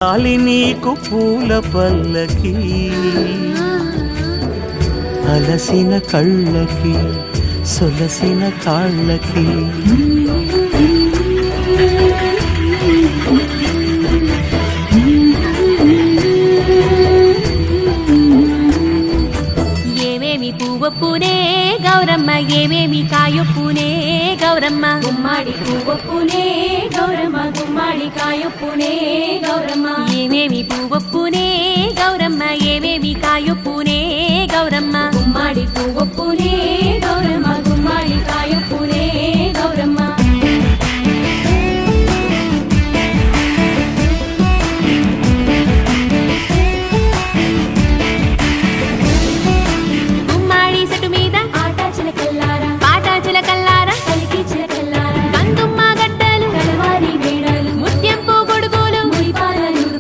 గాలి నీకు పూల పల్లకి అలసిన కళ్ళకి సొలసిన కాళ్ళకి ఏమేమి పువ్వొప్పునే గౌరమ్మ ఏమేమి కాయొప్పునే గౌరమ్మ గుమ్మాడి పువ్వొప్పునే గౌరమ్మ గుమ్మాడి కాయొప్పునే గౌరమ్మ ఏమేమి పువ్వొప్పునే